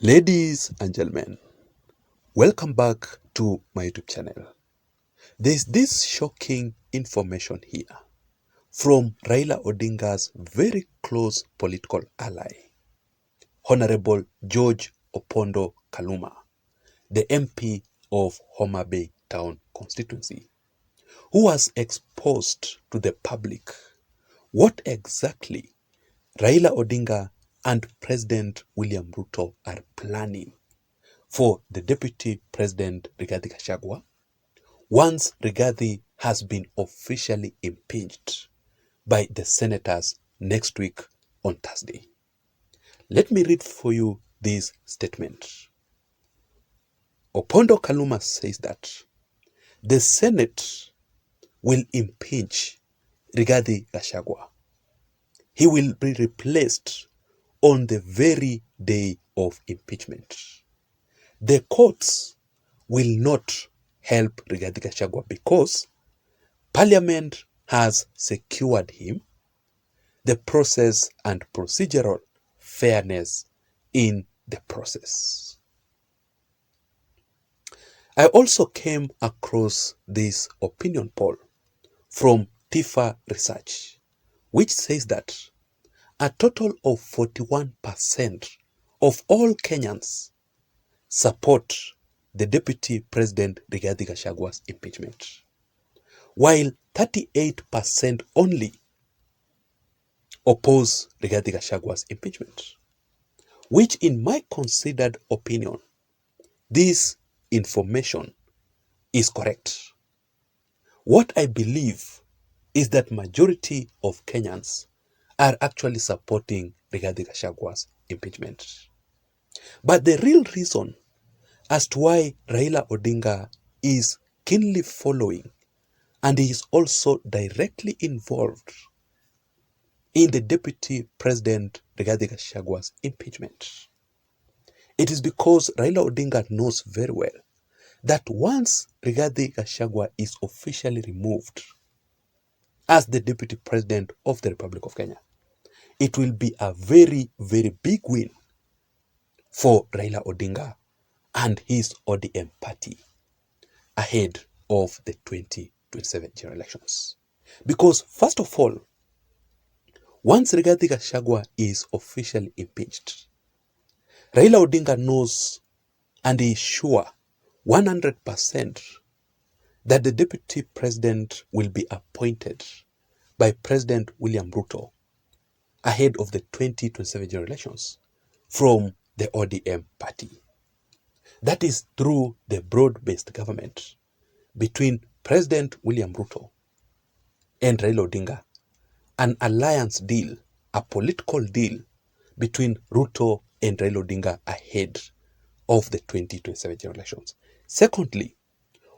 Ladies and gentlemen, welcome back to my YouTube channel. There's this shocking information here from Raila Odinga's very close political ally, Honorable George Opondo Kaluma, the MP of Homa Bay Town constituency, who has exposed to the public what exactly Raila Odinga and President William Ruto are planning for the Deputy President Rigathi Gachagua once Rigathi has been officially impeached by the senators next week on Thursday. Let me read for you this statement. Opondo Kaluma says that the Senate will impeach Rigathi Gachagua. He will be replaced on the very day of impeachment. The courts will not help Rigathi Gachagua because Parliament has secured him the process and procedural fairness in the process. I also came across this opinion poll from Tifa Research, which says that a total of 41% of all Kenyans support the Deputy President Rigathi Gachagua's impeachment, while 38% only oppose Rigathi Gachagua's impeachment, which in my considered opinion, this information is correct. What I believe is that majority of Kenyans are actually supporting Rigathi Gachagua's impeachment. But the real reason as to why Raila Odinga is keenly following and is also directly involved in the Deputy President Rigathi Gachagua's impeachment, it is because Raila Odinga knows very well that once Rigathi Gachagua is officially removed as the Deputy President of the Republic of Kenya, it will be a very, very big win for Raila Odinga and his ODM party ahead of the 2027 general elections. Because first of all, once Rigathi Gachagua is officially impeached, Raila Odinga knows and is sure 100% that the Deputy President will be appointed by President William Ruto ahead of the 2027 general elections from the ODM party. That is through the broad-based government between President William Ruto and Raila Odinga, an alliance deal, a political deal between Ruto and Raila Odinga ahead of the 2027 general elections. Secondly,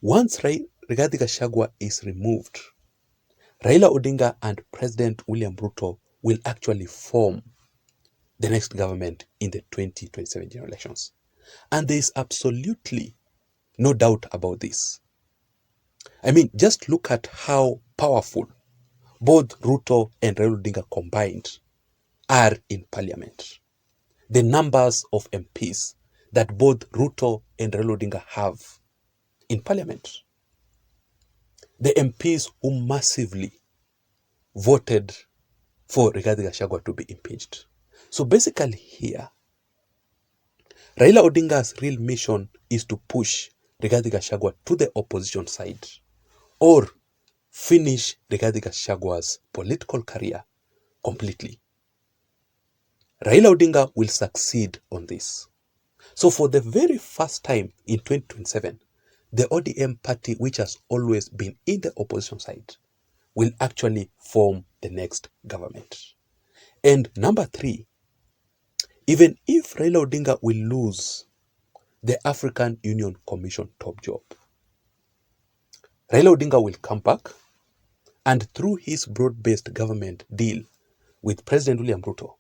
once Rigathi Gachagua is removed, Raila Odinga and President William Ruto will actually form the next government in the 2027 general elections. And there is absolutely no doubt about this. I mean, just look at how powerful both Ruto and Raila Odinga combined are in parliament. The numbers of MPs that both Ruto and Raila Odinga have in parliament. The MPs who massively voted for Rigathi Gachagua to be impeached. So basically here, Raila Odinga's real mission is to push Rigathi Gachagua to the opposition side or finish Rigathi Gachagua's political career completely. Raila Odinga will succeed on this. So for the very first time in 2027, the ODM party, which has always been in the opposition side, will actually form the next government. And number three, even if Raila Odinga will lose the African Union Commission top job, Raila Odinga will come back and through his broad-based government deal with President William Ruto,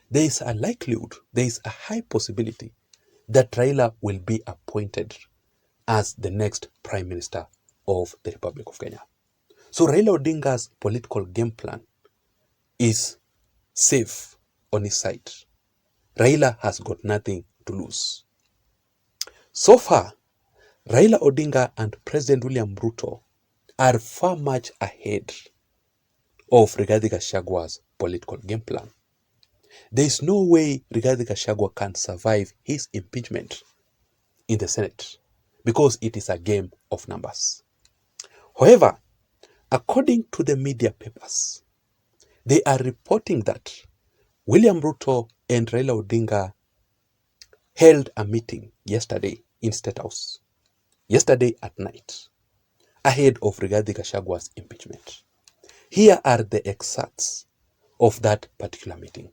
there is a likelihood, there is a high possibility that Raila will be appointed as the next Prime Minister of the Republic of Kenya. So Raila Odinga's political game plan is safe on his side. Raila has got nothing to lose. So far, Raila Odinga and President William Ruto are far much ahead of Rigathi Gachagwa's political game plan. There is no way Rigathi Gachagua can survive his impeachment in the Senate because it is a game of numbers. However, according to the media papers, they are reporting that William Ruto and Raila Odinga held a meeting yesterday in State House, yesterday at night, ahead of Rigathi Gachagwa's impeachment. Here are the excerpts of that particular meeting.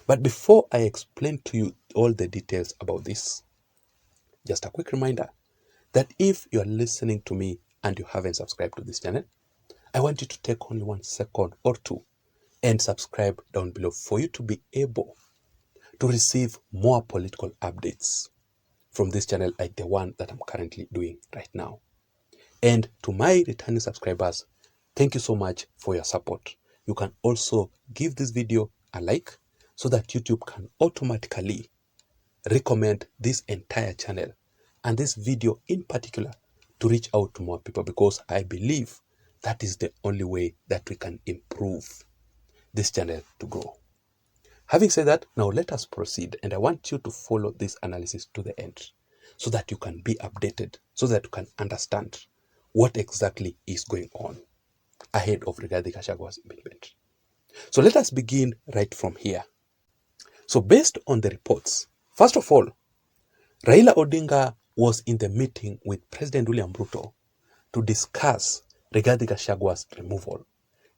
But before I explain to you all the details about this, just a quick reminder that if you are listening to me and you haven't subscribed to this channel, I want you to take only 1 second or two and subscribe down below for you to be able to receive more political updates from this channel like the one that I'm currently doing right now. And to my returning subscribers, thank you so much for your support. You can also give this video a like so that YouTube can automatically recommend this entire channel and this video in particular to reach out to more people, because I believe that is the only way that we can improve this channel to grow. Having said that, now let us proceed, and I want you to follow this analysis to the end so that you can be updated, so that you can understand what exactly is going on ahead of Rigathi Gachagwa's impeachment. So let us begin right from here. So based on the reports, first of all, Raila Odinga was in the meeting with President William Ruto to discuss Rigathi Gachagwa's removal,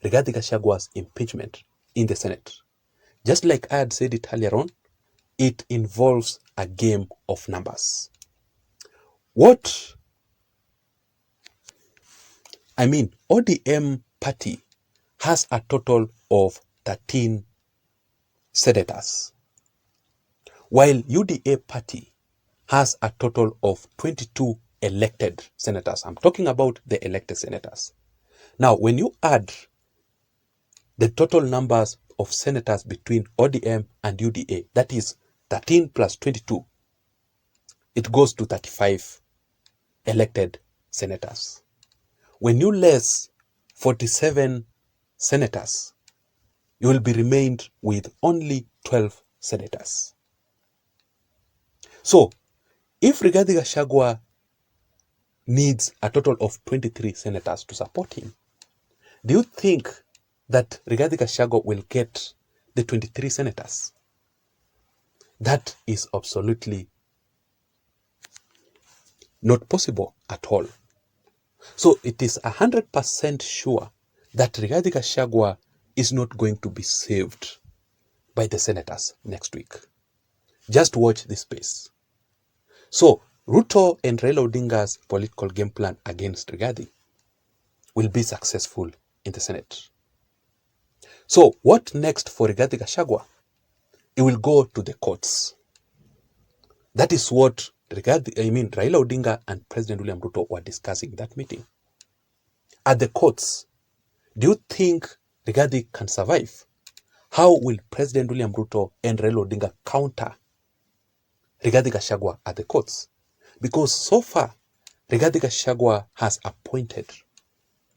Rigathi Gachagwa's impeachment in the Senate. Just like I had said it earlier on, it involves a game of numbers. ODM party has a total of 13 senators, while UDA party has a total of 22 elected senators. I'm talking about the elected senators. Now, when you add the total numbers of senators between ODM and UDA, that is 13 plus 22, it goes to 35 elected senators. When you less 47 senators, you will be remained with only 12 senators. So, if Rigathi Gachagua needs a total of 23 senators to support him, do you think that Rigathi Gachagua will get the 23 senators? That is absolutely not possible at all. So it is 100% sure that Rigathi Gachagua is not going to be saved by the senators next week. Just watch this space. So Ruto and Raila Odinga's political game plan against Rigathi will be successful in the Senate. So what next for Rigathi Gachagua? It will go to the courts. That is what Raila Odinga and President William Ruto were discussing in that meeting. At the courts, do you think Rigathi can survive? How will President William Ruto and Raila Odinga counter Rigathi Gachagua at the courts? Because so far, Rigathi Gachagua has appointed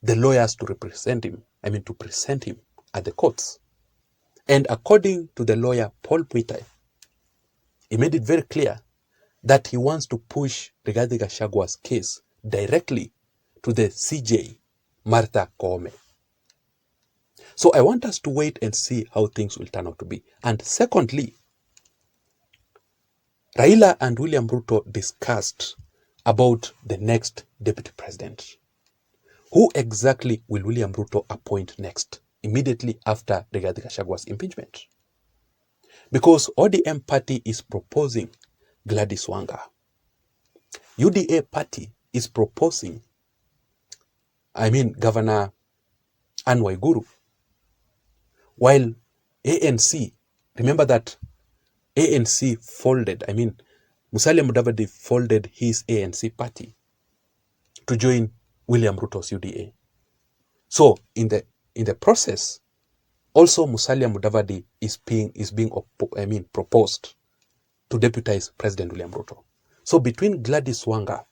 the lawyers to present him at the courts. And according to the lawyer Paul Muitai, he made it very clear that he wants to push Rigathi Gachagwa's case directly to the CJ, Martha Koome. So I want us to wait and see how things will turn out to be. And secondly, Raila and William Ruto discussed about the next deputy president. Who exactly will William Ruto appoint next, immediately after Rigathi Gachagwa's impeachment? Because ODM party is proposing Gladys Wanga. UDA party is proposing, Governor Anne Waiguru. While ANC, remember that ANC folded, Musalia Mudavadi folded his ANC party to join William Ruto's UDA. So in the process, also Musalia Mudavadi is being proposed to deputize President William Ruto. So between Gladys Wanga,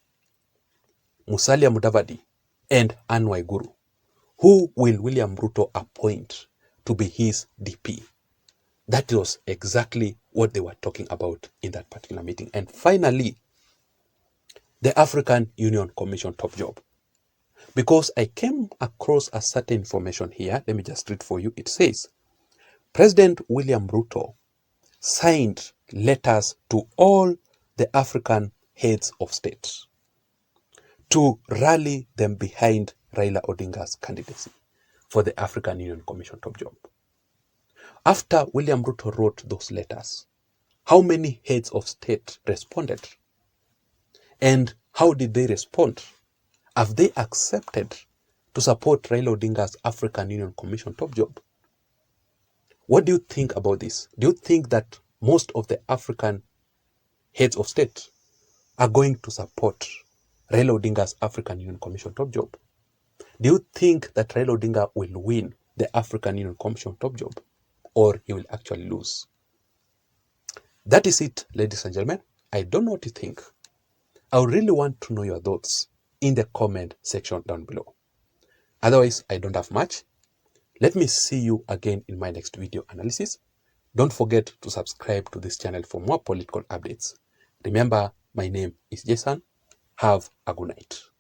Musalia Mudavadi, and Anne Waiguru, who will William Ruto appoint to be his DP? That was exactly what they were talking about in that particular meeting. And finally, the African Union Commission top job. Because I came across a certain information here. Let me just read for you. It says, President William Ruto signed letters to all the African heads of state to rally them behind Raila Odinga's candidacy for the African Union Commission top job. After William Ruto wrote those letters, how many heads of state responded? And how did they respond? Have they accepted to support Raila Odinga's African Union Commission top job? What do you think about this? Do you think that most of the African heads of state are going to support Raila Odinga's African Union Commission top job? Do you think that Raila Odinga will win the African Union Commission top job, or he will actually lose? That is it, ladies and gentlemen. I don't know what you think. I really want to know your thoughts in the comment section down below. Otherwise, I don't have much. Let me see you again in my next video analysis. Don't forget to subscribe to this channel for more political updates. Remember, my name is Jason. Have a good night.